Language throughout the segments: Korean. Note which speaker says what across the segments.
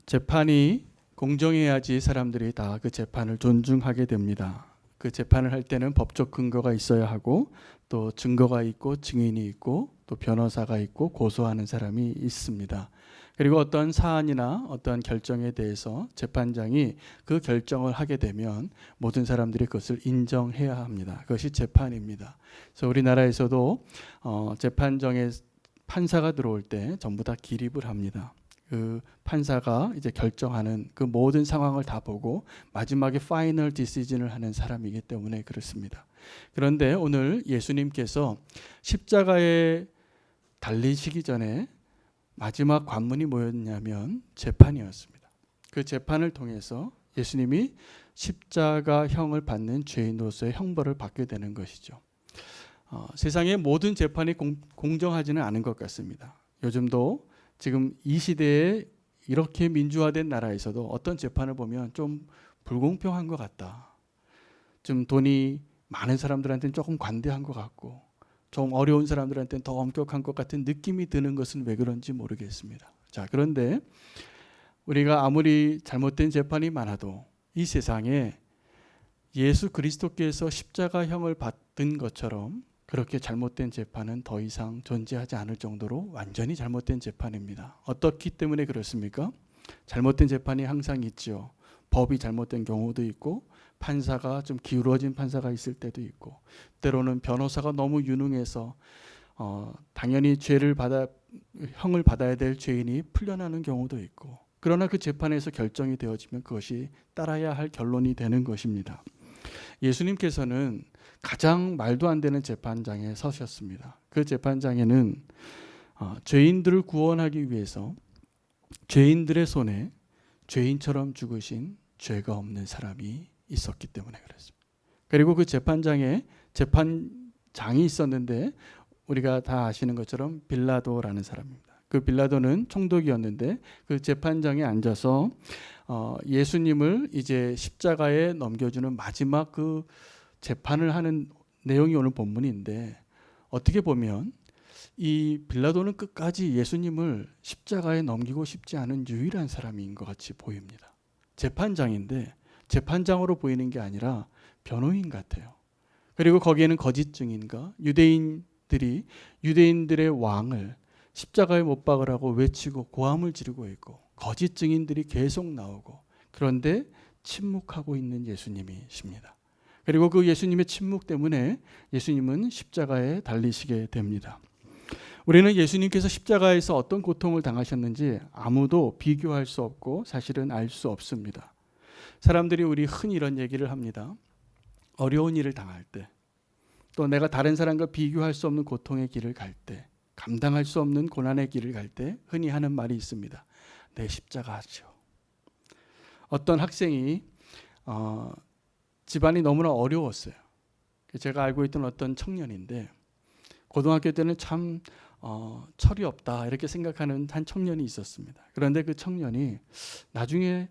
Speaker 1: 재판이 공정해야지 사람들이 다 그 재판을 존중하게 됩니다. 그 재판을 할 때는 법적 근거가 있어야 하고 또 증거가 있고 증인이 있고 또 변호사가 있고 고소하는 사람이 있습니다. 그리고 어떤 사안이나 어떤 결정에 대해서 재판장이 그 결정을 하게 되면 모든 사람들이 그것을 인정해야 합니다. 그것이 재판입니다. 그래서 우리나라에서도 재판정에 판사가 들어올 때 전부 다 기립을 합니다. 그 판사가 이제 결정하는 그 모든 상황을 다 보고 마지막에 파이널 디시전을 하는 사람이기 때문에 그렇습니다. 그런데 오늘 예수님께서 십자가에 달리시기 전에 마지막 관문이 뭐였냐면 재판이었습니다. 그 재판을 통해서 예수님이 십자가형을 받는 죄인으로서의 형벌을 받게 되는 것이죠. 세상의 모든 재판이 공정하지는 않은 것 같습니다. 요즘도 지금 이 시대에 이렇게 민주화된 나라에서도 어떤 재판을 보면 좀 불공평한 것 같다. 좀 돈이 많은 사람들한테는 조금 관대한 것 같고 좀 어려운 사람들한테는 더 엄격한 것 같은 느낌이 드는 것은 왜 그런지 모르겠습니다. 자, 그런데 우리가 아무리 잘못된 재판이 많아도 이 세상에 예수 그리스도께서 십자가형을 받은 것처럼 그렇게 잘못된 재판은 더 이상 존재하지 않을 정도로 완전히 잘못된 재판입니다. 어떻기 때문에 그렇습니까? 잘못된 재판이 항상 있죠. 법이 잘못된 경우도 있고 판사가 좀 기울어진 판사가 있을 때도 있고 때로는 변호사가 너무 유능해서 당연히 형을 받아야 될 죄인이 풀려나는 경우도 있고 그러나 그 재판에서 결정이 되어지면 그것이 따라야 할 결론이 되는 것입니다. 예수님께서는 가장 말도 안 되는 재판장에 서셨습니다. 그 재판장에는 죄인들을 구원하기 위해서 죄인들의 손에 죄인처럼 죽으신 죄가 없는 사람이 있었기 때문에 그렇습니다. 그리고 그 재판장에 재판장이 있었는데 우리가 다 아시는 것처럼 빌라도라는 사람입니다. 그 빌라도는 총독이었는데 그 재판장에 앉아서 예수님을 이제 십자가에 넘겨주는 마지막 그 재판을 하는 내용이 오늘 본문인데 어떻게 보면 이 빌라도는 끝까지 예수님을 십자가에 넘기고 싶지 않은 유일한 사람인 것 같이 보입니다. 재판장인데 재판장으로 보이는 게 아니라 변호인 같아요. 그리고 거기에는 거짓 증인과 유대인들의 왕을 십자가에 못 박으라고 외치고 고함을 지르고 있고 거짓 증인들이 계속 나오고 그런데 침묵하고 있는 예수님이십니다. 그리고 그 예수님의 침묵 때문에 예수님은 십자가에 달리시게 됩니다. 우리는 예수님께서 십자가에서 어떤 고통을 당하셨는지 아무도 비교할 수 없고 사실은 알 수 없습니다. 사람들이 우리 흔히 이런 얘기를 합니다. 어려운 일을 당할 때, 또 내가 다른 사람과 비교할 수 없는 고통의 길을 갈 때, 감당할 수 없는 고난의 길을 갈 때 흔히 하는 말이 있습니다. 내 십자가죠. 어떤 학생이 집안이 너무나 어려웠어요. 제가 알고 있던 어떤 청년인데 고등학교 때는 참 철이 없다 이렇게 생각하는 한 청년이 있었습니다. 그런데 그 청년이 나중에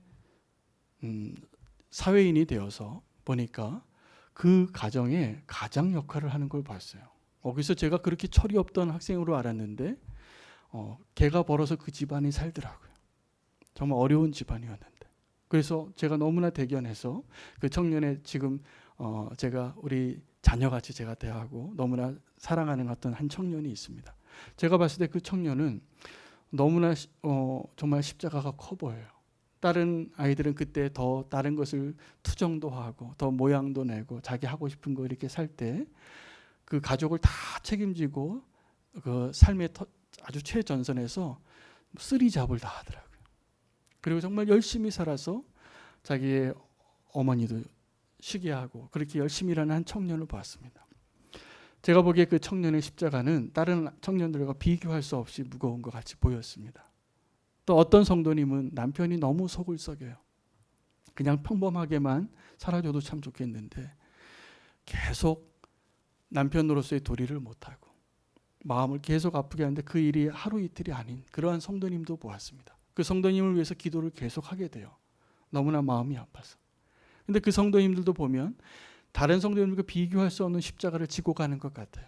Speaker 1: 사회인이 되어서 보니까 그 가정에 가장 역할을 하는 걸 봤어요. 그래서 제가 그렇게 철이 없던 학생으로 알았는데 걔가 벌어서 그 집안이 살더라고요. 정말 어려운 집안이었는데 그래서 제가 너무나 대견해서 그 청년의 지금 제가 우리 자녀같이 제가 대하고 너무나 사랑하는 어떤 한 청년이 있습니다. 제가 봤을 때 그 청년은 너무나 정말 십자가가 커 보여요. 다른 아이들은 그때 더 다른 것을 투정도 하고 더 모양도 내고 자기 하고 싶은 거 이렇게 살 때 그 가족을 다 책임지고 그 삶의 아주 최전선에서 쓰리잡을 다 하더라고요. 그리고 정말 열심히 살아서 자기의 어머니도 쉬게 하고 그렇게 열심히 일하는 한 청년을 봤습니다. 제가 보기에 그 청년의 십자가는 다른 청년들과 비교할 수 없이 무거운 것 같이 보였습니다. 또 어떤 성도님은 남편이 너무 속을 썩여요. 그냥 평범하게만 살아줘도 참 좋겠는데 계속 남편으로서의 도리를 못하고 마음을 계속 아프게 하는데 그 일이 하루 이틀이 아닌 그러한 성도님도 보았습니다. 그 성도님을 위해서 기도를 계속 하게 돼요. 너무나 마음이 아파서. 근데 그 성도님들도 보면 다른 성도님들과 비교할 수 없는 십자가를 지고 가는 것 같아요.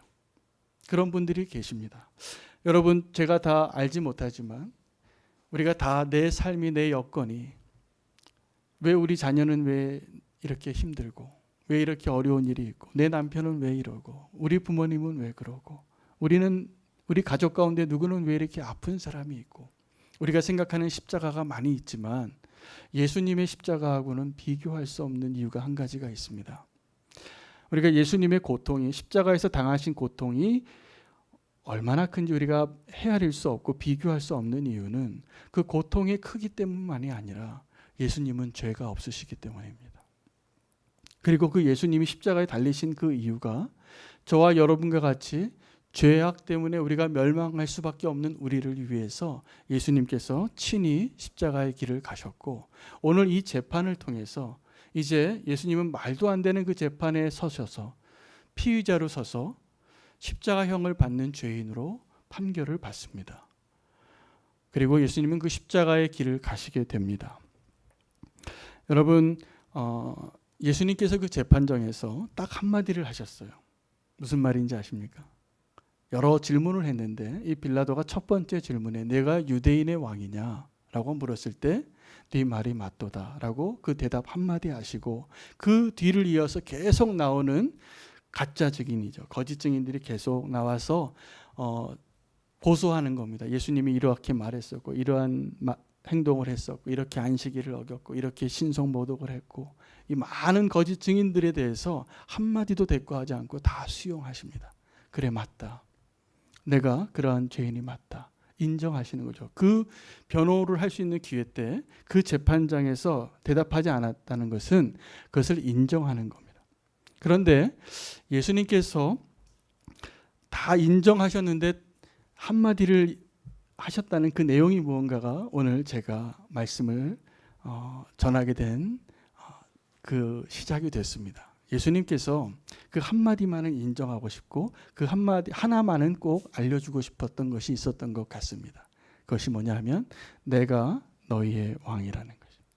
Speaker 1: 그런 분들이 계십니다. 여러분 제가 다 알지 못하지만 우리가 다 내 삶이, 내 여건이, 왜 우리 자녀는 왜 이렇게 힘들고, 왜 이렇게 어려운 일이 있고, 내 남편은 왜 이러고, 우리 부모님은 왜 그러고, 우리 가족 가운데 누구는 왜 이렇게 아픈 사람이 있고, 우리가 생각하는 십자가가 많이 있지만 예수님의 십자가하고는 비교할 수 없는 이유가 한 가지가 있습니다. 우리가 예수님의 고통이, 십자가에서 당하신 고통이 얼마나 큰지 우리가 헤아릴 수 없고 비교할 수 없는 이유는 그 고통의 크기 때문만이 아니라 예수님은 죄가 없으시기 때문입니다. 그리고 그 예수님이 십자가에 달리신 그 이유가 저와 여러분과 같이 죄악 때문에 우리가 멸망할 수밖에 없는 우리를 위해서 예수님께서 친히 십자가의 길을 가셨고, 오늘 이 재판을 통해서 이제 예수님은 말도 안 되는 그 재판에 서셔서 피의자로 서서 십자가형을 받는 죄인으로 판결을 받습니다. 그리고 예수님은 그 십자가의 길을 가시게 됩니다. 여러분, 예수님께서 그 재판정에서 딱 한마디를 하셨어요. 무슨 말인지 아십니까? 여러 질문을 했는데 이 빌라도가 첫 번째 질문에 내가 유대인의 왕이냐? 라고 물었을 때 네 말이 맞도다 라고 그 대답 한마디 하시고, 그 뒤를 이어서 계속 나오는 가짜 증인이죠. 거짓 증인들이 계속 나와서 고소하는 겁니다. 예수님이 이렇게 말했었고, 이러한 행동을 했었고, 이렇게 안식일을 어겼고, 이렇게 신성모독을 했고, 이 많은 거짓 증인들에 대해서 한마디도 대꾸하지 않고 다 수용하십니다. 그래, 맞다. 내가 그러한 죄인이 맞다. 인정하시는 거죠. 그 변호를 할 수 있는 기회 때 그 재판장에서 대답하지 않았다는 것은 그것을 인정하는 겁니다. 그런데 예수님께서 다 인정하셨는데 한마디를 하셨다는 그 내용이 무언가가 오늘 제가 말씀을 전하게 된 그 시작이 됐습니다. 예수님께서 그 한마디만은 인정하고 싶고 그 한마디 하나만은 꼭 알려주고 싶었던 것이 있었던 것 같습니다. 그것이 뭐냐 하면 내가 너희의 왕이라는 것입니다.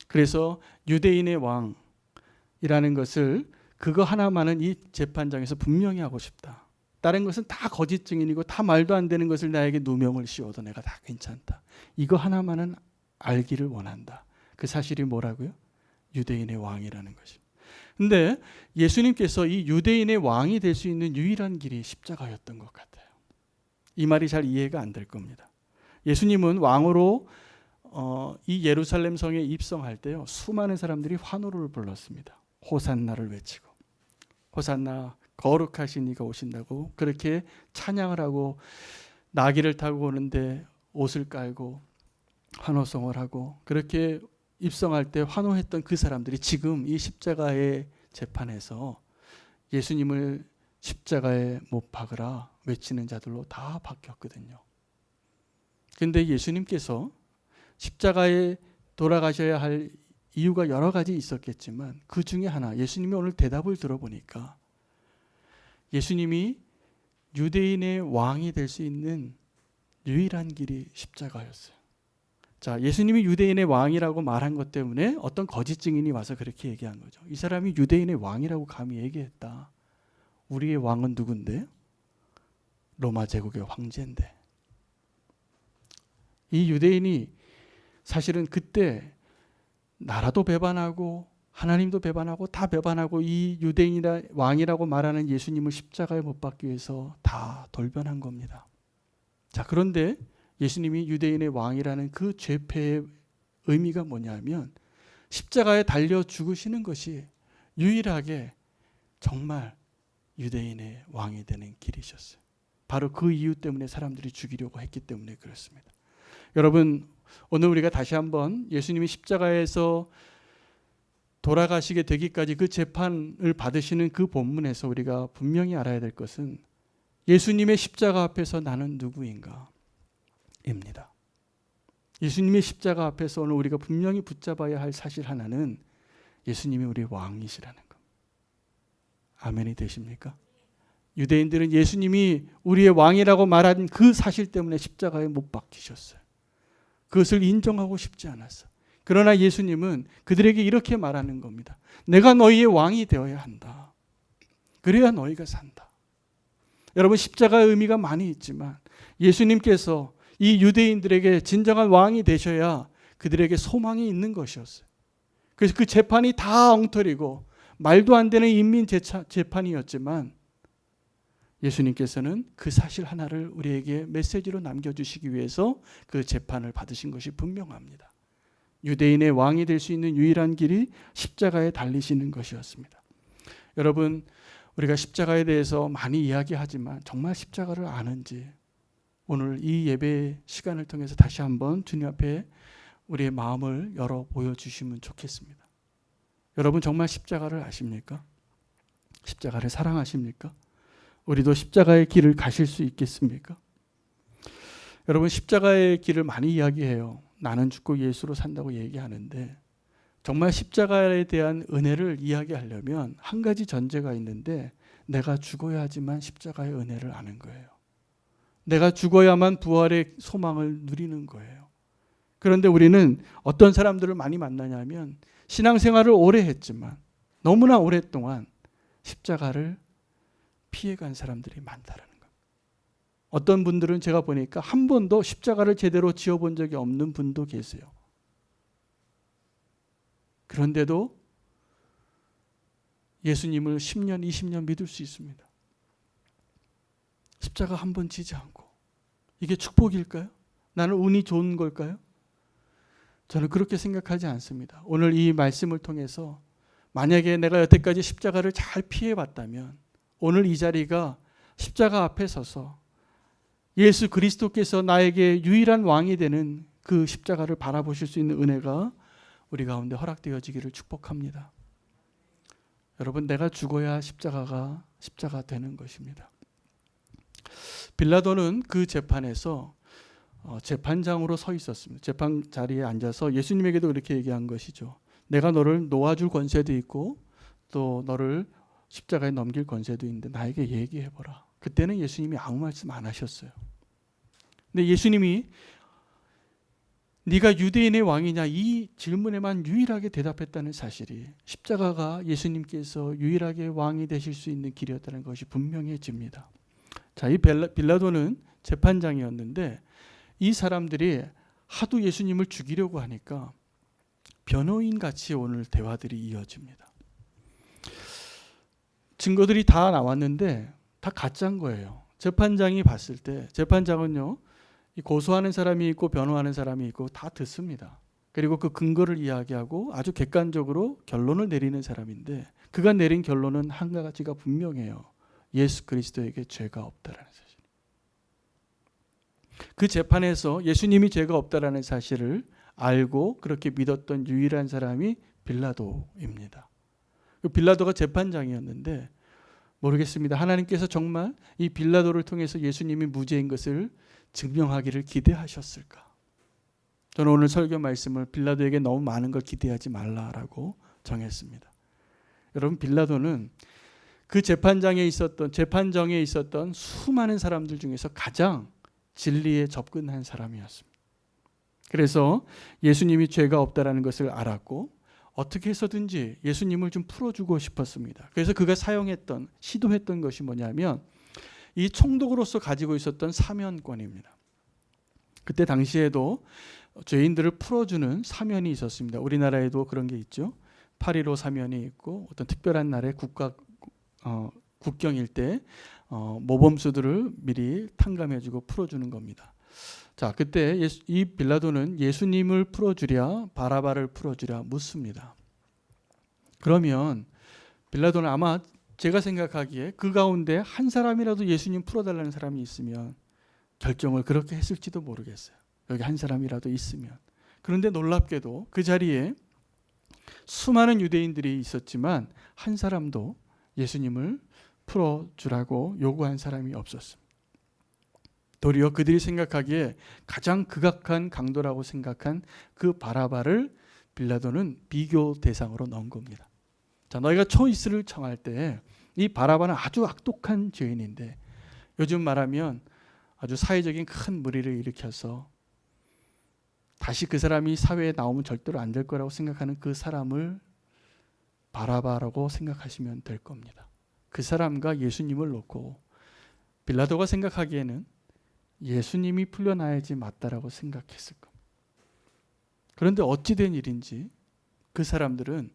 Speaker 1: 그래서 유대인의 왕이라는 것을 그거 하나만은 이 재판장에서 분명히 하고 싶다. 다른 것은 다 거짓 증인이고 다 말도 안 되는 것을 나에게 누명을 씌워도 내가 다 괜찮다. 이거 하나만은 알기를 원한다. 그 사실이 뭐라고요? 유대인의 왕이라는 것입니다. 근데 예수님께서 이 유대인의 왕이 될 수 있는 유일한 길이 십자가였던 것 같아요. 이 말이 잘 이해가 안 될 겁니다. 예수님은 왕으로 이 예루살렘 성에 입성할 때요, 수많은 사람들이 환호를 불렀습니다. 호산나를 외치고, 호산나 거룩하신 이가 오신다고 그렇게 찬양을 하고, 나귀를 타고 오는데 옷을 깔고 환호성을 하고, 그렇게 입성할 때 환호했던 그 사람들이 지금 이 십자가의 재판에서 예수님을 십자가에 못 박으라 외치는 자들로 다 바뀌었거든요. 그런데 예수님께서 십자가에 돌아가셔야 할 이유가 여러 가지 있었겠지만 그 중에 하나, 예수님이 오늘 대답을 들어보니까 예수님이 유대인의 왕이 될 수 있는 유일한 길이 십자가였어요. 자, 예수님이 유대인의 왕이라고 말한 것 때문에 어떤 거짓 증인이 와서 그렇게 얘기한 거죠. 이 사람이 유대인의 왕이라고 감히 얘기했다. 우리의 왕은 누군데? 로마 제국의 황제인데. 이 유대인이 사실은 그때 나라도 배반하고 하나님도 배반하고 다 배반하고 이 유대인이라 왕이라고 말하는 예수님을 십자가에 못 박기 위해서 다 돌변한 겁니다. 자, 그런데 예수님이 유대인의 왕이라는 그 죄패의 의미가 뭐냐면 십자가에 달려 죽으시는 것이 유일하게 정말 유대인의 왕이 되는 길이셨어요. 바로 그 이유 때문에 사람들이 죽이려고 했기 때문에 그렇습니다. 여러분, 오늘 우리가 다시 한번 예수님이 십자가에서 돌아가시게 되기까지 그 재판을 받으시는 그 본문에서 우리가 분명히 알아야 될 것은 예수님의 십자가 앞에서 나는 누구인가? 입니다. 예수님의 십자가 앞에서 오늘 우리가 분명히 붙잡아야 할 사실 하나는 예수님이 우리의 왕이시라는 것. 아멘이 되십니까? 유대인들은 예수님이 우리의 왕이라고 말한 그 사실 때문에 십자가에 못 박히셨어요. 그것을 인정하고 싶지 않았어요. 그러나 예수님은 그들에게 이렇게 말하는 겁니다. 내가 너희의 왕이 되어야 한다. 그래야 너희가 산다. 여러분, 십자가의 의미가 많이 있지만 예수님께서 이 유대인들에게 진정한 왕이 되셔야 그들에게 소망이 있는 것이었어요. 그래서 그 재판이 다 엉터리고 말도 안 되는 인민 재판이었지만 예수님께서는 그 사실 하나를 우리에게 메시지로 남겨주시기 위해서 그 재판을 받으신 것이 분명합니다. 유대인의 왕이 될 수 있는 유일한 길이 십자가에 달리시는 것이었습니다. 여러분, 우리가 십자가에 대해서 많이 이야기하지만 정말 십자가를 아는지 오늘 이 예배 시간을 통해서 다시 한번 주님 앞에 우리의 마음을 열어 보여주시면 좋겠습니다. 여러분 정말 십자가를 아십니까? 십자가를 사랑하십니까? 우리도 십자가의 길을 가실 수 있겠습니까? 여러분 십자가의 길을 많이 이야기해요. 나는 죽고 예수로 산다고 얘기하는데 정말 십자가에 대한 은혜를 이야기하려면 한 가지 전제가 있는데 내가 죽어야지만 십자가의 은혜를 아는 거예요. 내가 죽어야만 부활의 소망을 누리는 거예요. 그런데 우리는 어떤 사람들을 많이 만나냐면 신앙생활을 오래 했지만 너무나 오랫동안 십자가를 피해간 사람들이 많다는 거예요. 어떤 분들은 제가 보니까 한 번도 십자가를 제대로 지어본 적이 없는 분도 계세요. 그런데도 예수님을 10년, 20년 믿을 수 있습니다. 십자가 한 번 지지 않고. 이게 축복일까요? 나는 운이 좋은 걸까요? 저는 그렇게 생각하지 않습니다. 오늘 이 말씀을 통해서 만약에 내가 여태까지 십자가를 잘 피해봤다면 오늘 이 자리가 십자가 앞에 서서 예수 그리스도께서 나에게 유일한 왕이 되는 그 십자가를 바라보실 수 있는 은혜가 우리 가운데 허락되어지기를 축복합니다. 여러분 내가 죽어야 십자가 되는 것입니다. 빌라도는 그 재판에서 재판장으로 서 있었습니다. 재판 자리에 앉아서 예수님에게도 이렇게 얘기한 것이죠. 내가 너를 놓아줄 권세도 있고 또 너를 십자가에 넘길 권세도 있는데 나에게 얘기해보라. 그때는 예수님이 아무 말씀 안 하셨어요. 근데 예수님이 네가 유대인의 왕이냐 이 질문에만 유일하게 대답했다는 사실이 십자가가 예수님께서 유일하게 왕이 되실 수 있는 길이었다는 것이 분명해집니다. 자, 이 빌라도는 재판장이었는데 이 사람들이 하도 예수님을 죽이려고 하니까 변호인 같이 오늘 대화들이 이어집니다. 증거들이 다 나왔는데 다 가짜인 거예요. 재판장이 봤을 때 재판장은요 고소하는 사람이 있고 변호하는 사람이 있고 다 듣습니다. 그리고 그 근거를 이야기하고 아주 객관적으로 결론을 내리는 사람인데 그가 내린 결론은 한 가지가 분명해요. 예수 그리스도에게 죄가 없다라는 사실. 그 재판에서 예수님이 죄가 없다라는 사실을 알고 그렇게 믿었던 유일한 사람이 빌라도입니다. 빌라도가 재판장이었는데 모르겠습니다. 하나님께서 정말 이 빌라도를 통해서 예수님이 무죄인 것을 증명하기를 기대하셨을까? 저는 오늘 설교 말씀을 빌라도에게 너무 많은 걸 기대하지 말라라고 정했습니다. 여러분 빌라도는 그 재판정에 있었던 수많은 사람들 중에서 가장 진리에 접근한 사람이었습니다. 그래서 예수님이 죄가 없다라는 것을 알았고 어떻게 해서든지 예수님을 좀 풀어주고 싶었습니다. 그래서 그가 시도했던 것이 뭐냐면 이 총독으로서 가지고 있었던 사면권입니다. 그때 당시에도 죄인들을 풀어주는 사면이 있었습니다. 우리나라에도 그런 게 있죠. 8.15 사면이 있고 어떤 특별한 날에 국경일 때 모범수들을 미리 탕감해주고 풀어주는 겁니다. 자, 그때 이 빌라도는 예수님을 풀어주랴 바라바를 풀어주랴 묻습니다. 그러면 빌라도는 아마 제가 생각하기에 그 가운데 한 사람이라도 예수님 풀어달라는 사람이 있으면 결정을 그렇게 했을지도 모르겠어요. 여기 한 사람이라도 있으면. 그런데 놀랍게도 그 자리에 수많은 유대인들이 있었지만 한 사람도 예수님을 풀어주라고 요구한 사람이 없었습니다. 도리어 그들이 생각하기에 가장 극악한 강도라고 생각한 그 바라바를 빌라도는 비교 대상으로 넣은 겁니다. 자, 너희가 초이스를 청할 때 이 바라바는 아주 악독한 죄인인데 요즘 말하면 아주 사회적인 큰 무리를 일으켜서 다시 그 사람이 사회에 나오면 절대로 안 될 거라고 생각하는 그 사람을 바라바라고 생각하시면 될 겁니다. 그 사람과 예수님을 놓고 빌라도가 생각하기에는 예수님이 풀려나야지 맞다라고 생각했을 겁니다. 그런데 어찌된 일인지 그 사람들은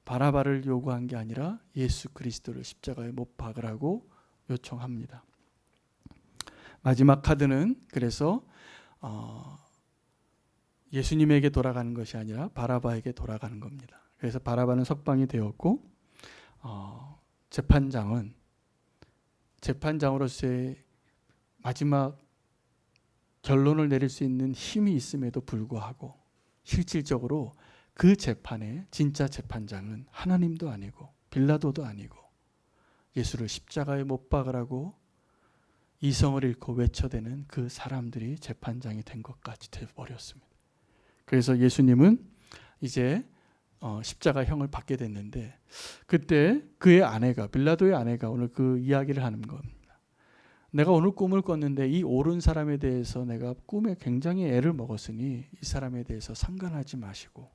Speaker 1: 바라바를 요구한 게 아니라 예수 그리스도를 십자가에 못 박으라고 요청합니다. 마지막 카드는 그래서 예수님에게 돌아가는 것이 아니라 바라바에게 돌아가는 겁니다. 그래서 바라바는 석방이 되었고 재판장으로서의 마지막 결론을 내릴 수 있는 힘이 있음에도 불구하고 실질적으로 그 재판의 진짜 재판장은 하나님도 아니고 빌라도도 아니고 예수를 십자가에 못 박으라고 이성을 잃고 외쳐대는 그 사람들이 재판장이 된 것까지 되어버렸습니다. 그래서 예수님은 이제 십자가형을 받게 됐는데 그때 그의 아내가 빌라도의 아내가 오늘 그 이야기를 하는 겁니다. 내가 오늘 꿈을 꿨는데 이 옳은 사람에 대해서 내가 꿈에 굉장히 애를 먹었으니 이 사람에 대해서 상관하지 마시고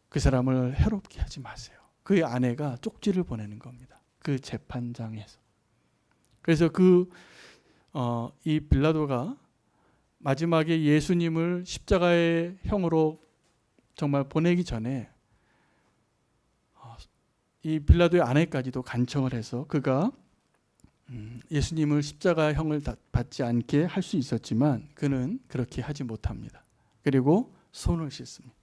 Speaker 1: 그 사람을 해롭게 하지 마세요. 그의 아내가 쪽지를 보내는 겁니다. 그 재판장에서. 그래서 이 빌라도가 마지막에 예수님을 십자가의 형으로 정말 보내기 전에 이 빌라도의 아내까지도 간청을 해서 그가 예수님을 십자가형을 받지 않게 할 수 있었지만 그는 그렇게 하지 못합니다. 그리고 손을 씻습니다.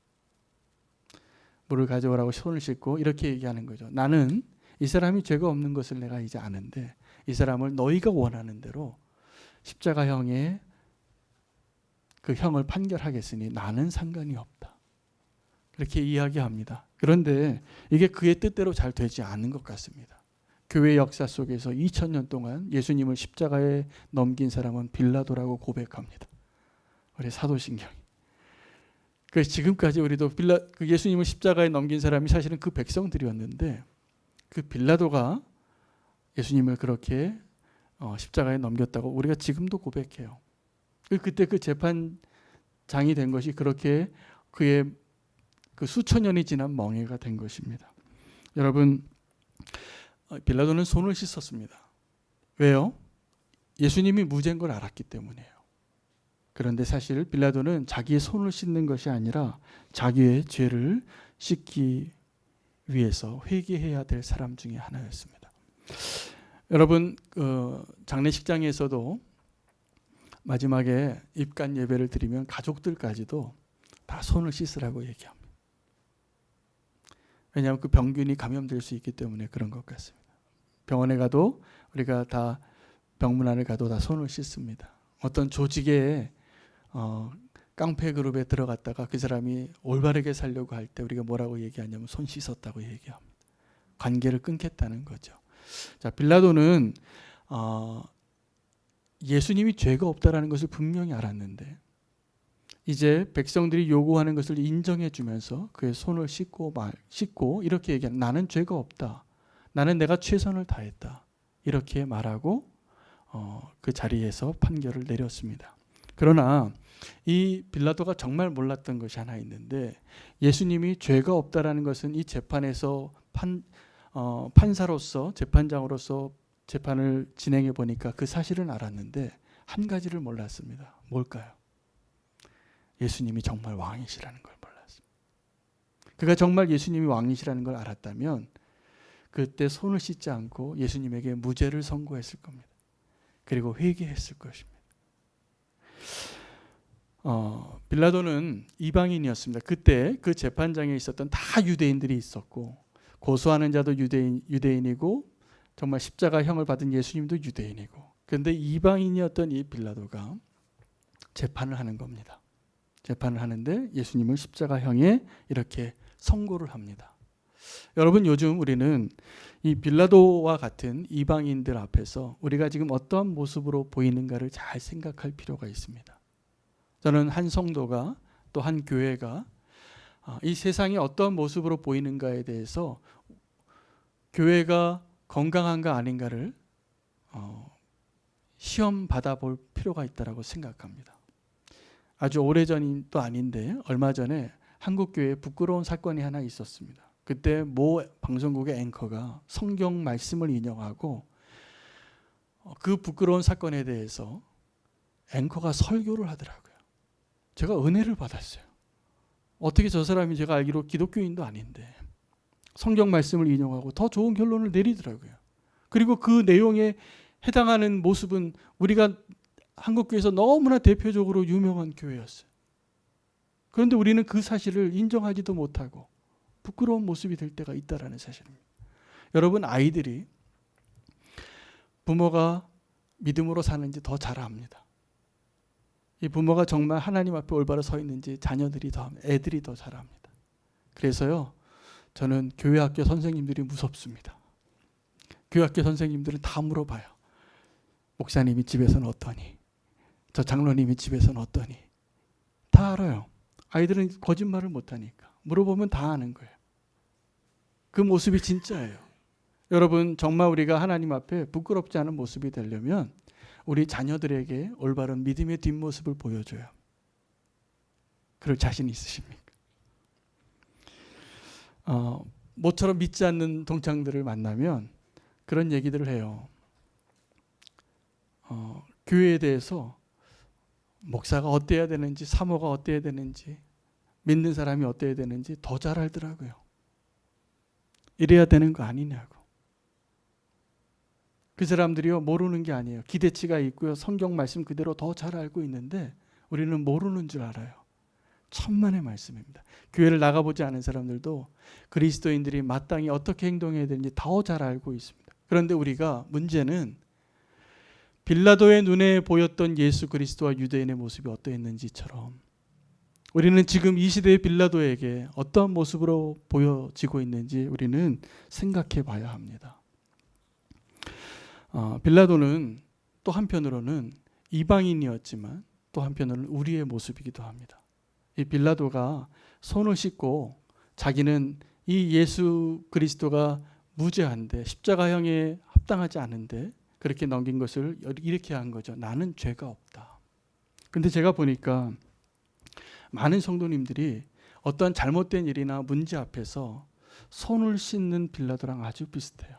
Speaker 1: 물을 가져오라고 손을 씻고 이렇게 얘기하는 거죠. 나는 이 사람이 죄가 없는 것을 내가 이제 아는데 이 사람을 너희가 원하는 대로 십자가형의 그 형을 판결하겠으니 나는 상관이 없다. 그렇게 이야기합니다. 그런데 이게 그의 뜻대로 잘 되지 않은 것 같습니다. 교회 역사 속에서 2000년 동안 예수님을 십자가에 넘긴 사람은 빌라도라고 고백합니다. 우리 사도신경이. 그래서 지금까지 우리도 예수님을 십자가에 넘긴 사람이 사실은 그 백성들이었는데 그 빌라도가 예수님을 그렇게 십자가에 넘겼다고 우리가 지금도 고백해요. 그때 그 재판장이 된 것이 그렇게 그의 그 수천 년이 지난 멍에가 된 것입니다. 여러분, 빌라도는 손을 씻었습니다. 왜요? 예수님이 무죄인 걸 알았기 때문이에요. 그런데 사실 빌라도는 자기의 손을 씻는 것이 아니라 자기의 죄를 씻기 위해서 회개해야 될 사람 중에 하나였습니다. 여러분, 장례식장에서도 마지막에 입간 예배를 드리면 가족들까지도 다 손을 씻으라고 얘기합니다. 왜냐하면 그 병균이 감염될 수 있기 때문에 그런 것 같습니다. 병원에 가도 우리가 다 병문안을 가도 다 손을 씻습니다. 어떤 조직의 깡패 그룹에 들어갔다가 그 사람이 올바르게 살려고 할 때 우리가 뭐라고 얘기하냐면 손 씻었다고 얘기합니다. 관계를 끊겠다는 거죠. 자, 빌라도는 예수님이 죄가 없다라는 것을 분명히 알았는데 이제 백성들이 요구하는 것을 인정해 주면서 그의 손을 씻고 이렇게 얘기하는 나는 죄가 없다. 나는 내가 최선을 다했다. 이렇게 말하고 그 자리에서 판결을 내렸습니다. 그러나 이 빌라도가 정말 몰랐던 것이 하나 있는데 예수님이 죄가 없다라는 것은 이 재판에서 판사로서 재판장으로서 재판을 진행해 보니까 그 사실은 알았는데 한 가지를 몰랐습니다. 뭘까요? 예수님이 정말 왕이시라는 걸 몰랐습니다. 그가 정말 예수님이 왕이시라는 걸 알았다면 그때 손을 씻지 않고 예수님에게 무죄를 선고했을 겁니다. 그리고 회개했을 것입니다. 빌라도는 이방인이었습니다. 그때 그 재판장에 있었던 다 유대인들이 있었고 고소하는 자도 유대인이고 정말 십자가형을 받은 예수님도 유대인이고 그런데 이방인이었던 이 빌라도가 재판을 하는 겁니다. 재판을 하는데 예수님을 십자가형에 이렇게 선고를 합니다. 여러분, 요즘 우리는 이 빌라도와 같은 이방인들 앞에서 우리가 지금 어떠한 모습으로 보이는가를 잘 생각할 필요가 있습니다. 저는 한 성도가 또 한 교회가 이 세상이 어떠한 모습으로 보이는가에 대해서 교회가 건강한가 아닌가를 시험 받아볼 필요가 있다고 생각합니다. 아주 오래전도 아닌데 얼마 전에 한국교회에 부끄러운 사건이 하나 있었습니다. 그때 모 방송국의 앵커가 성경 말씀을 인용하고 그 부끄러운 사건에 대해서 앵커가 설교를 하더라고요. 제가 은혜를 받았어요. 어떻게 저 사람이 제가 알기로 기독교인도 아닌데 성경 말씀을 인용하고 더 좋은 결론을 내리더라고요. 그리고 그 내용에 해당하는 모습은 우리가 한국교회에서 너무나 대표적으로 유명한 교회였어요. 그런데 우리는 그 사실을 인정하지도 못하고 부끄러운 모습이 될 때가 있다라는 사실입니다. 여러분, 아이들이 부모가 믿음으로 사는지 더 잘 압니다. 이 부모가 정말 하나님 앞에 올바로 서 있는지 애들이 더 잘 압니다. 그래서요, 저는 교회 학교 선생님들이 무섭습니다. 교회 학교 선생님들은 다 물어봐요. 목사님이 집에서는 어떠니? 저 장로님이 집에서는 어떠니? 다 알아요. 아이들은 거짓말을 못하니까. 물어보면 다 아는 거예요. 그 모습이 진짜예요. 여러분, 정말 우리가 하나님 앞에 부끄럽지 않은 모습이 되려면 우리 자녀들에게 올바른 믿음의 뒷모습을 보여줘요. 그럴 자신 있으십니까? 모처럼 믿지 않는 동창들을 만나면 그런 얘기들을 해요. 교회에 대해서 목사가 어때야 되는지, 사모가 어때야 되는지, 믿는 사람이 어때야 되는지 더 잘 알더라고요. 이래야 되는 거 아니냐고. 그 사람들이요, 모르는 게 아니에요. 기대치가 있고요, 성경 말씀 그대로 더 잘 알고 있는데 우리는 모르는 줄 알아요. 천만의 말씀입니다. 교회를 나가보지 않은 사람들도 그리스도인들이 마땅히 어떻게 행동해야 되는지 더 잘 알고 있습니다. 그런데 우리가 문제는 빌라도의 눈에 보였던 예수 그리스도와 유대인의 모습이 어떠했는지처럼 우리는 지금 이 시대의 빌라도에게 어떠한 모습으로 보여지고 있는지 우리는 생각해 봐야 합니다. 빌라도는 또 한편으로는 이방인이었지만 또 한편으로는 우리의 모습이기도 합니다. 이 빌라도가 손을 씻고 자기는 이 예수 그리스도가 무죄한데 십자가형에 합당하지 않은데 그렇게 넘긴 것을 이렇게 한 거죠. 나는 죄가 없다. 근데 제가 보니까 많은 성도님들이 어떠한 잘못된 일이나 문제 앞에서 손을 씻는 빌라도랑 아주 비슷해요.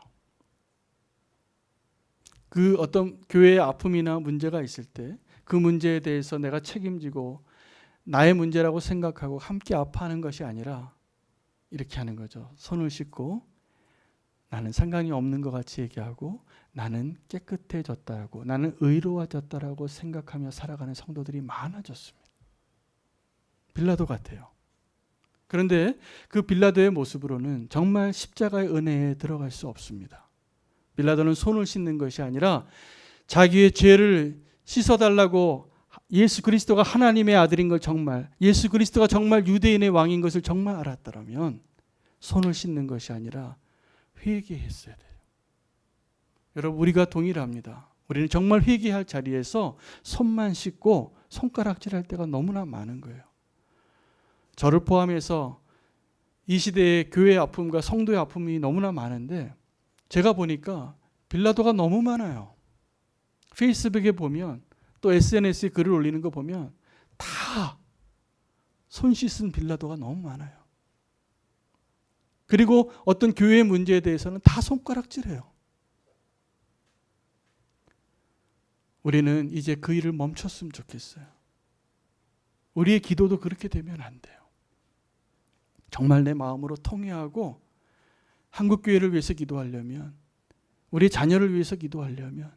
Speaker 1: 그 어떤 교회의 아픔이나 문제가 있을 때 그 문제에 대해서 내가 책임지고 나의 문제라고 생각하고 함께 아파하는 것이 아니라 이렇게 하는 거죠. 손을 씻고 나는 상관이 없는 것 같이 얘기하고 나는 깨끗해졌다고, 나는 의로워졌다라고 생각하며 살아가는 성도들이 많아졌습니다. 빌라도 같아요. 그런데 그 빌라도의 모습으로는 정말 십자가의 은혜에 들어갈 수 없습니다. 빌라도는 손을 씻는 것이 아니라 자기의 죄를 씻어달라고, 예수 그리스도가 하나님의 아들인 걸 정말, 예수 그리스도가 정말 유대인의 왕인 것을 정말 알았더라면 손을 씻는 것이 아니라 회개했어야 돼요. 여러분, 우리가 동일합니다. 우리는 정말 회개할 자리에서 손만 씻고 손가락질할 때가 너무나 많은 거예요. 저를 포함해서 이 시대의 교회의 아픔과 성도의 아픔이 너무나 많은데 제가 보니까 빌라도가 너무 많아요. 페이스북에 보면 또 SNS에 글을 올리는 거 보면 다 손 씻은 빌라도가 너무 많아요. 그리고 어떤 교회의 문제에 대해서는 다 손가락질해요. 우리는 이제 그 일을 멈췄으면 좋겠어요. 우리의 기도도 그렇게 되면 안 돼요. 정말 내 마음으로 통회하고 한국교회를 위해서 기도하려면, 우리 자녀를 위해서 기도하려면,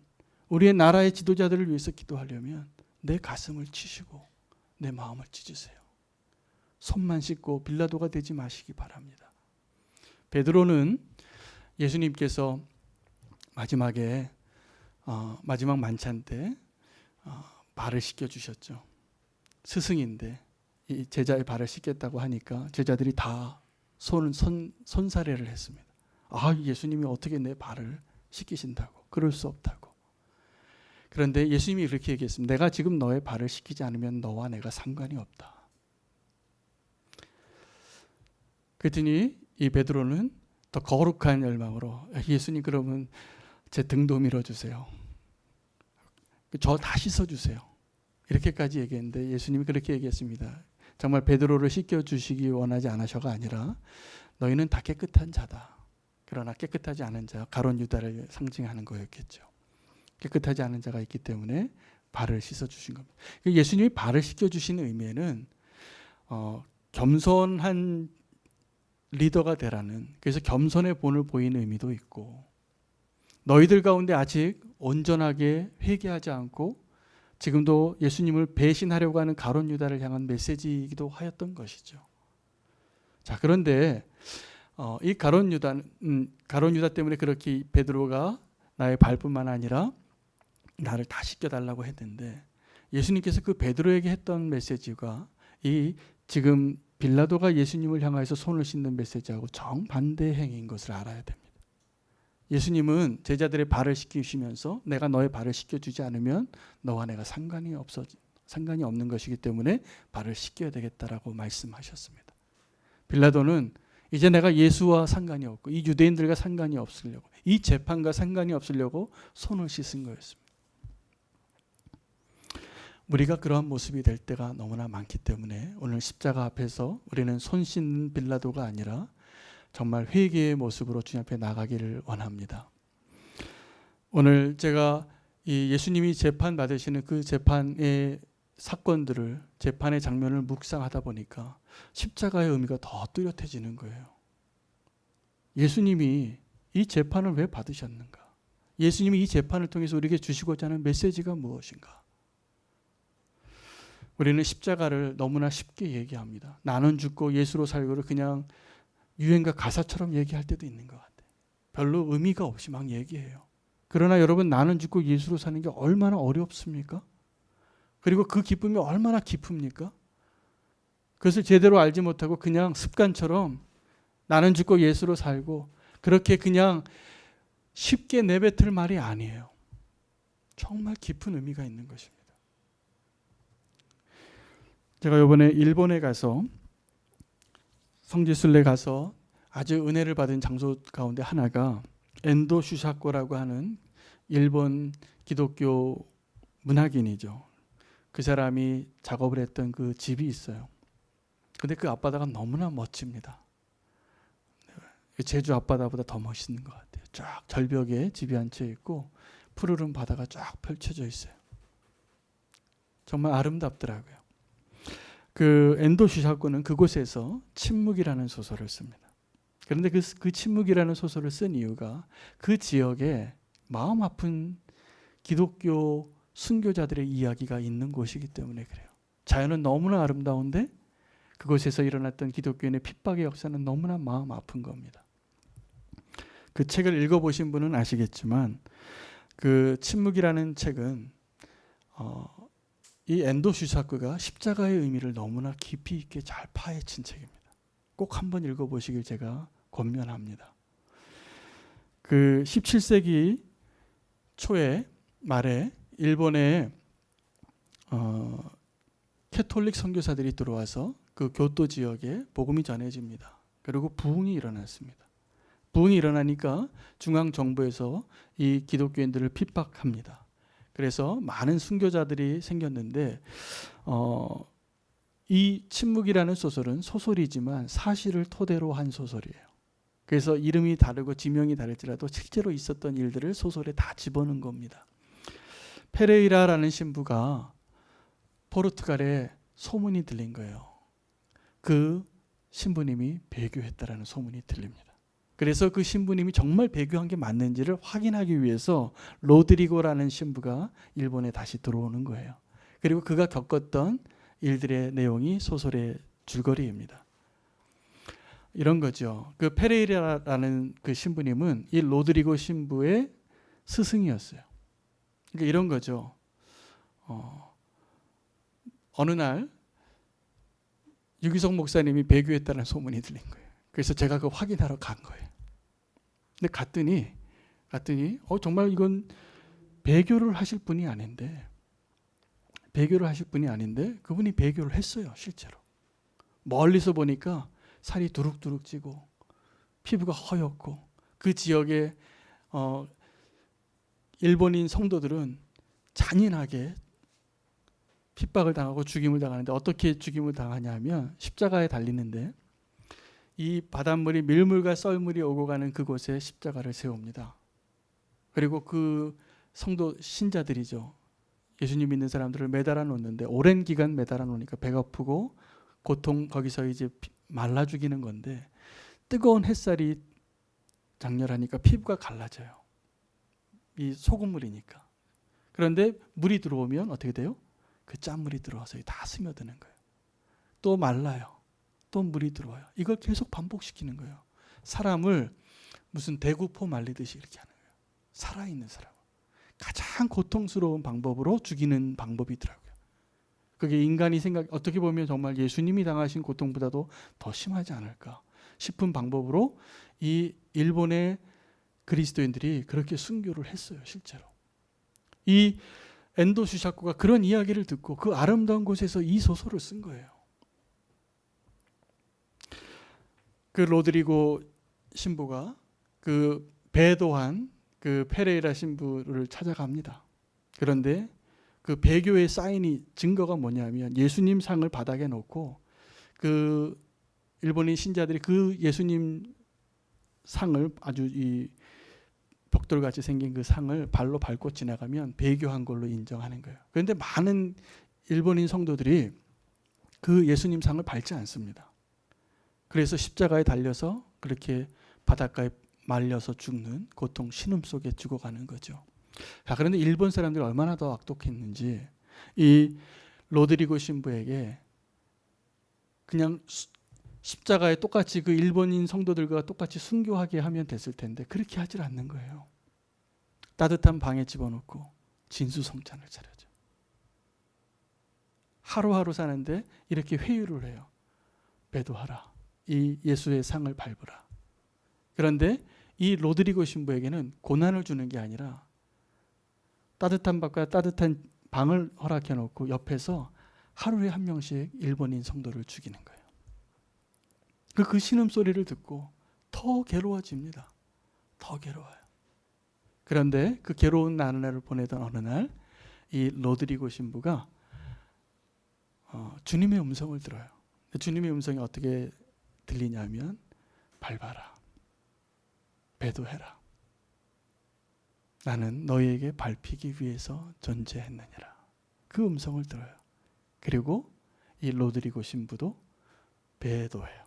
Speaker 1: 우리의 나라의 지도자들을 위해서 기도하려면 내 가슴을 치시고 내 마음을 찢으세요. 손만 씻고 빌라도가 되지 마시기 바랍니다. 베드로는 예수님께서 마지막에 마지막 만찬 때 발을 씻겨주셨죠. 스승인데 이 제자의 발을 씻겠다고 하니까 제자들이 다 손사래를 했습니다. 예수님이 어떻게 내 발을 씻기신다고. 그럴 수 없다고. 그런데 예수님이 이렇게 얘기했습니다. 내가 지금 너의 발을 씻기지 않으면 너와 내가 상관이 없다. 그랬더니 이 베드로는 더 거룩한 열망으로 예수님 그러면 제 등도 밀어주세요. 저 다 씻어주세요. 이렇게까지 얘기했는데 예수님이 그렇게 얘기했습니다. 정말 베드로를 씻겨주시기 원하지 않으셔가 아니라 너희는 다 깨끗한 자다. 그러나 깨끗하지 않은 자, 가룟 유다를 상징하는 거였겠죠. 깨끗하지 않은 자가 있기 때문에 발을 씻어주신 겁니다. 예수님이 발을 씻겨주신 의미에는 겸손한 리더가 되라는, 그래서 겸손의 본을 보이는 의미도 있고, 너희들 가운데 아직 온전하게 회개하지 않고 지금도 예수님을 배신하려고 하는 가룟 유다를 향한 메시지이기도 하였던 것이죠. 자, 그런데 이 가룟 유다 때문에 그렇게 베드로가 나의 발뿐만 아니라 나를 다 씻겨달라고 했는데, 예수님께서 그 베드로에게 했던 메시지가 이 지금 빌라도가 예수님을 향해서 손을 씻는 메시지하고 정반대 행위인 것을 알아야 됩니다. 예수님은 제자들의 발을 씻기시면서 내가 너의 발을 씻겨주지 않으면 너와 내가 상관이 없는 것이기 때문에 발을 씻겨야 되겠다라고 말씀하셨습니다. 빌라도는 이제 내가 예수와 상관이 없고 이 유대인들과 상관이 없으려고, 이 재판과 상관이 없으려고 손을 씻은 거였습니다. 우리가 그러한 모습이 될 때가 너무나 많기 때문에 오늘 십자가 앞에서 우리는 손 씻는 빌라도가 아니라 정말 회개의 모습으로 주님 앞에 나가기를 원합니다. 오늘 제가 이 예수님이 재판 받으시는 그 재판의 사건들을, 재판의 장면을 묵상하다 보니까 십자가의 의미가 더 뚜렷해지는 거예요. 예수님이 이 재판을 왜 받으셨는가? 예수님이 이 재판을 통해서 우리에게 주시고자 하는 메시지가 무엇인가? 우리는 십자가를 너무나 쉽게 얘기합니다. 나는 죽고 예수로 살고를 그냥 유행가 가사처럼 얘기할 때도 있는 것 같아요. 별로 의미가 없이 막 얘기해요. 그러나 여러분, 나는 죽고 예수로 사는 게 얼마나 어렵습니까? 그리고 그 기쁨이 얼마나 깊습니까? 그것을 제대로 알지 못하고 그냥 습관처럼 나는 죽고 예수로 살고, 그렇게 그냥 쉽게 내뱉을 말이 아니에요. 정말 깊은 의미가 있는 것입니다. 제가 이번에 일본에 가서, 성지순례 가서 아주 은혜를 받은 장소 가운데 하나가 엔도 슈사코라고 하는 일본 기독교 문학인이죠. 그 사람이 작업을 했던 그 집이 있어요. 근데 그 앞바다가 너무나 멋집니다. 제주 앞바다보다 더 멋있는 것 같아요. 쫙 절벽에 집이 앉혀 있고 푸르른 바다가 쫙 펼쳐져 있어요. 정말 아름답더라고요. 그 엔도 슈사코는 그곳에서 침묵이라는 소설을 씁니다. 그런데 그 침묵이라는 소설을 쓴 이유가 그 지역에 마음 아픈 기독교 순교자들의 이야기가 있는 곳이기 때문에 그래요. 자연은 너무나 아름다운데 그곳에서 일어났던 기독교인의 핍박의 역사는 너무나 마음 아픈 겁니다. 그 책을 읽어보신 분은 아시겠지만 그 침묵이라는 책은 이 엔도 슈사코가 십자가의 의미를 너무나 깊이 있게 잘 파헤친 책입니다. 꼭 한번 읽어보시길 제가 권면합니다. 그 17세기 초에 말에 일본에 캐톨릭 선교사들이 들어와서 그 교토 지역에 복음이 전해집니다. 그리고 부흥이 일어났습니다. 부흥이 일어나니까 중앙정부에서 이 기독교인들을 핍박합니다. 그래서 많은 순교자들이 생겼는데 이 침묵이라는 소설은 소설이지만 사실을 토대로 한 소설이에요. 그래서 이름이 다르고 지명이 다를지라도 실제로 있었던 일들을 소설에 다 집어넣은 겁니다. 페레이라라는 신부가 포르투갈에 소문이 들린 거예요. 그 신부님이 배교했다라는 소문이 들립니다. 그래서 그 신부님이 정말 배교한 게 맞는지를 확인하기 위해서 로드리고라는 신부가 일본에 다시 들어오는 거예요. 그리고 그가 겪었던 일들의 내용이 소설의 줄거리입니다. 이런 거죠. 그 페레이라라는 그 신부님은 이 로드리고 신부의 스승이었어요. 그러니까 이런 거죠. 어느 날 유기성 목사님이 배교했다는 소문이 들린 거예요. 그래서 제가 그거 확인하러 간 거예요. 근데 갔더니 정말 이건 배교를 하실 분이 아닌데 그분이 배교를 했어요. 실제로. 멀리서 보니까 살이 두룩두룩 찌고 피부가 허옇고 그 지역에 일본인 성도들은 잔인하게 핍박을 당하고 죽임을 당하는데 어떻게 죽임을 당하냐면 십자가에 달리는데 이 바닷물이 밀물과 썰물이 오고 가는 그곳에 십자가를 세웁니다. 그리고 그 성도 신자들이죠. 예수님 믿는 사람들을 매달아 놓는데 오랜 기간 매달아 놓으니까 배가 아프고 고통 거기서 이제 말라 죽이는 건데 뜨거운 햇살이 장렬하니까 피부가 갈라져요. 이 소금물이니까. 그런데 물이 들어오면 어떻게 돼요? 그 짠물이 들어와서 다 스며드는 거예요. 또 말라요. 또 물이 들어와요. 이걸 계속 반복시키는 거예요. 사람을 무슨 대구포 말리듯이 이렇게 하는 거예요. 살아있는 사람. 가장 고통스러운 방법으로 죽이는 방법이더라고요. 그게 인간이 어떻게 보면 정말 예수님이 당하신 고통보다도 더 심하지 않을까 싶은 방법으로 이 일본의 그리스도인들이 그렇게 순교를 했어요. 실제로. 이 엔도 슈샤코가 그런 이야기를 듣고 그 아름다운 곳에서 이 소설을 쓴 거예요. 그 로드리고 신부가 그 배도한 그 페레이라 신부를 찾아갑니다. 그런데 그 배교의 사인이 증거가 뭐냐면 예수님 상을 바닥에 놓고 그 일본인 신자들이 그 예수님 상을 아주 이 벽돌같이 생긴 그 상을 발로 밟고 지나가면 배교한 걸로 인정하는 거예요. 그런데 많은 일본인 성도들이 그 예수님 상을 밟지 않습니다. 그래서 십자가에 달려서 그렇게 바닷가에 말려서 죽는 고통 신음 속에 죽어가는 거죠. 자, 그런데 일본 사람들이 얼마나 더 악독했는지 이 로드리고 신부에게 그냥 십자가에 똑같이 그 일본인 성도들과 똑같이 순교하게 하면 됐을 텐데 그렇게 하질 않는 거예요. 따뜻한 방에 집어넣고 진수성찬을 차려줘. 하루하루 사는데 이렇게 회유를 해요. 배도하라. 이 예수의 상을 밟으라. 그런데 이 로드리고 신부에게는 고난을 주는 게 아니라 따뜻한 밥과 따뜻한 방을 허락해 놓고 옆에서 하루에 한 명씩 일본인 성도를 죽이는 거예요. 그 신음소리를 듣고 더 괴로워집니다. 더 괴로워요. 그런데 그 괴로운 나날을 보내던 어느 날 이 로드리고 신부가 주님의 음성을 들어요. 주님의 음성이 어떻게 들리냐면 밟아라. 배도해라. 나는 너희에게 밟히기 위해서 존재했느니라. 그 음성을 들어요. 그리고 이 로드리고 신부도 배도해요.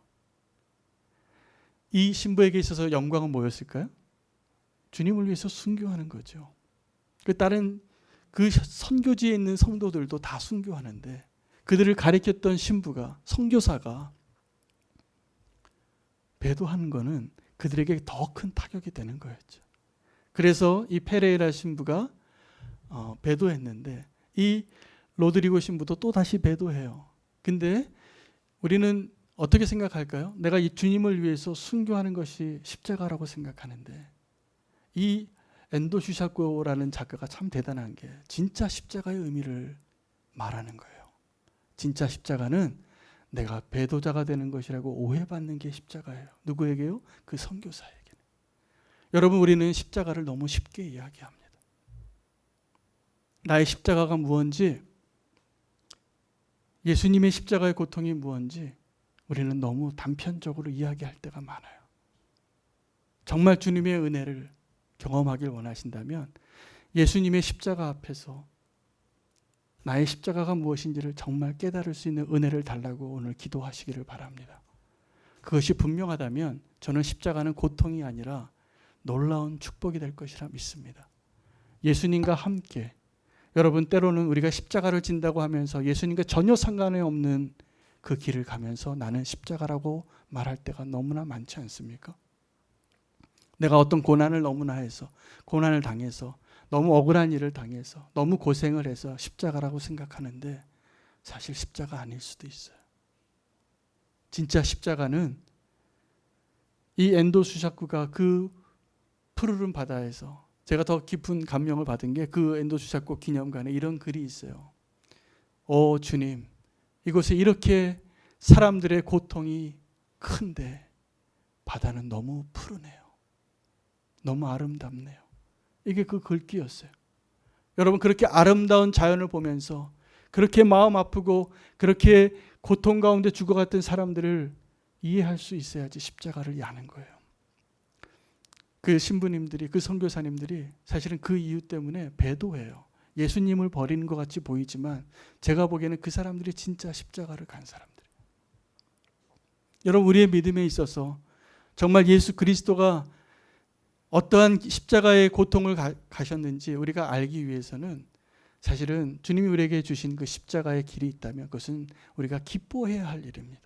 Speaker 1: 이 신부에게 있어서 영광은 뭐였을까요? 주님을 위해서 순교하는 거죠. 다른 그 선교지에 있는 성도들도 다 순교하는데 그들을 가리켰던 신부가 선교사가 배도하는 거는 그들에게 더 큰 타격이 되는 거였죠. 그래서 이 페레이라 신부가 배도했는데 이 로드리고 신부도 또 다시 배도해요. 근데 우리는 어떻게 생각할까요? 내가 이 주님을 위해서 순교하는 것이 십자가라고 생각하는데 이 엔도 슈샤코라는 작가가 참 대단한 게 진짜 십자가의 의미를 말하는 거예요. 진짜 십자가는 내가 배도자가 되는 것이라고 오해받는 게 십자가예요. 누구에게요? 그 선교사에게. 여러분, 우리는 십자가를 너무 쉽게 이야기합니다. 나의 십자가가 무언지, 예수님의 십자가의 고통이 무언지 우리는 너무 단편적으로 이야기할 때가 많아요. 정말 주님의 은혜를 경험하길 원하신다면 예수님의 십자가 앞에서 나의 십자가가 무엇인지를 정말 깨달을 수 있는 은혜를 달라고 오늘 기도하시기를 바랍니다. 그것이 분명하다면 저는 십자가는 고통이 아니라 놀라운 축복이 될 것이라 믿습니다. 예수님과 함께, 여러분 때로는 우리가 십자가를 진다고 하면서 예수님과 전혀 상관이 없는 그 길을 가면서 나는 십자가라고 말할 때가 너무나 많지 않습니까? 내가 어떤 고난을 너무나 해서, 고난을 당해서, 너무 억울한 일을 당해서, 너무 고생을 해서 십자가라고 생각하는데 사실 십자가 아닐 수도 있어요. 진짜 십자가는 이 엔도 슈샤코가 그 푸르른 바다에서, 제가 더 깊은 감명을 받은 게 그 엔도 슈샤코 기념관에 이런 글이 있어요. 오 주님, 이곳에 이렇게 사람들의 고통이 큰데 바다는 너무 푸르네요. 너무 아름답네요. 이게 그 글귀였어요. 여러분, 그렇게 아름다운 자연을 보면서 그렇게 마음 아프고 그렇게 고통 가운데 죽어갔던 사람들을 이해할 수 있어야지 십자가를 야는 거예요. 그 신부님들이, 그 선교사님들이 사실은 그 이유 때문에 배도해요. 예수님을 버리는 것 같이 보이지만 제가 보기에는 그 사람들이 진짜 십자가를 간 사람들. 여러분, 우리의 믿음에 있어서 정말 예수 그리스도가 어떠한 십자가의 고통을 가셨는지 우리가 알기 위해서는 사실은 주님이 우리에게 주신 그 십자가의 길이 있다면 그것은 우리가 기뻐해야 할 일입니다.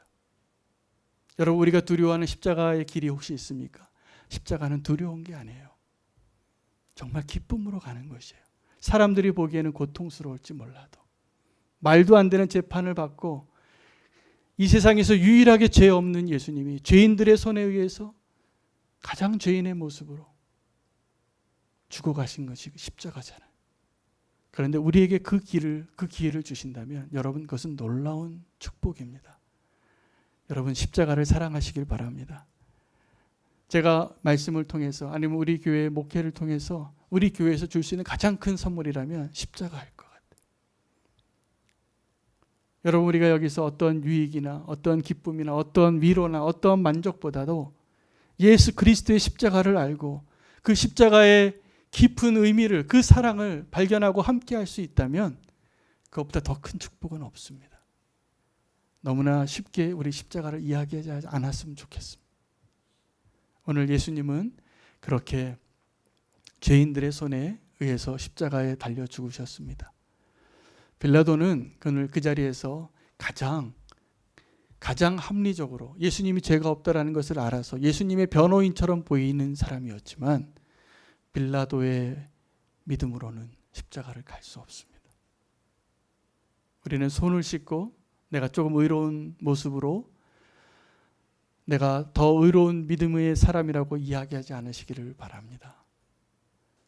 Speaker 1: 여러분, 우리가 두려워하는 십자가의 길이 혹시 있습니까? 십자가는 두려운 게 아니에요. 정말 기쁨으로 가는 것이에요. 사람들이 보기에는 고통스러울지 몰라도 말도 안 되는 재판을 받고 이 세상에서 유일하게 죄 없는 예수님이 죄인들의 손에 의해서 가장 죄인의 모습으로 죽어가신 것이 십자가잖아요. 그런데 우리에게 그 기회를 주신다면 여러분, 그것은 놀라운 축복입니다. 여러분, 십자가를 사랑하시길 바랍니다. 제가 말씀을 통해서 아니면 우리 교회의 목회를 통해서 우리 교회에서 줄 수 있는 가장 큰 선물이라면 십자가일 것 같아요. 여러분, 우리가 여기서 어떤 유익이나 어떤 기쁨이나 어떤 위로나 어떤 만족보다도 예수 그리스도의 십자가를 알고 그 십자가의 깊은 의미를, 그 사랑을 발견하고 함께 할 수 있다면 그것보다 더 큰 축복은 없습니다. 너무나 쉽게 우리 십자가를 이야기하지 않았으면 좋겠습니다. 오늘 예수님은 그렇게 죄인들의 손에 의해서 십자가에 달려 죽으셨습니다. 빌라도는 그를 그 자리에서 가장 합리적으로 예수님이 죄가 없다라는 것을 알아서 예수님의 변호인처럼 보이는 사람이었지만 빌라도의 믿음으로는 십자가를 갈 수 없습니다. 우리는 손을 씻고 내가 조금 의로운 모습으로 내가 더 의로운 믿음의 사람이라고 이야기하지 않으시기를 바랍니다.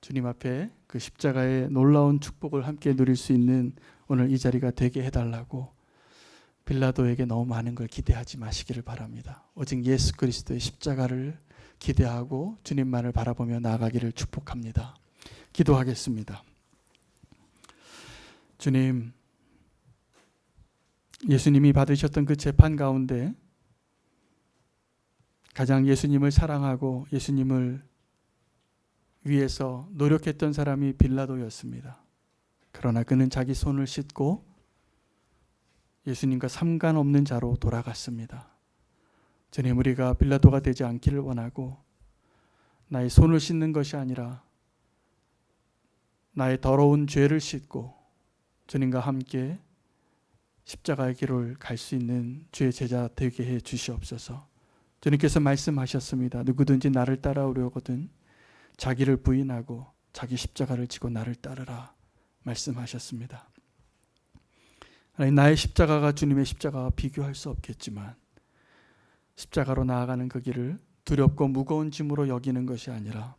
Speaker 1: 주님 앞에 그 십자가의 놀라운 축복을 함께 누릴 수 있는 오늘 이 자리가 되게 해달라고 빌라도에게 너무 많은 걸 기대하지 마시기를 바랍니다. 오직 예수 그리스도의 십자가를 기대하고 주님만을 바라보며 나아가기를 축복합니다. 기도하겠습니다. 주님, 예수님이 받으셨던 그 재판 가운데 가장 예수님을 사랑하고 예수님을 위해서 노력했던 사람이 빌라도였습니다. 그러나 그는 자기 손을 씻고 예수님과 상관없는 자로 돌아갔습니다. 주님, 우리가 빌라도가 되지 않기를 원하고 나의 손을 씻는 것이 아니라 나의 더러운 죄를 씻고 주님과 함께 십자가의 길을 갈 수 있는 주의 제자 되게 해 주시옵소서. 주님께서 말씀하셨습니다. 누구든지 나를 따라오려거든 자기를 부인하고 자기 십자가를 지고 나를 따르라 말씀하셨습니다. 나의 십자가가 주님의 십자가와 비교할 수 없겠지만 십자가로 나아가는 그 길을 두렵고 무거운 짐으로 여기는 것이 아니라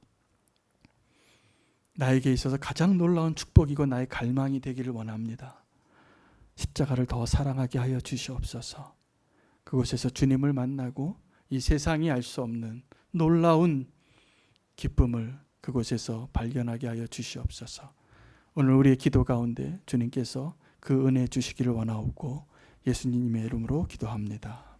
Speaker 1: 나에게 있어서 가장 놀라운 축복이고 나의 갈망이 되기를 원합니다. 십자가를 더 사랑하게 하여 주시옵소서. 그곳에서 주님을 만나고 이 세상이 알 수 없는 놀라운 기쁨을 그곳에서 발견하게 하여 주시옵소서. 오늘 우리의 기도 가운데 주님께서 그 은혜 주시기를 원하옵고 예수님의 이름으로 기도합니다.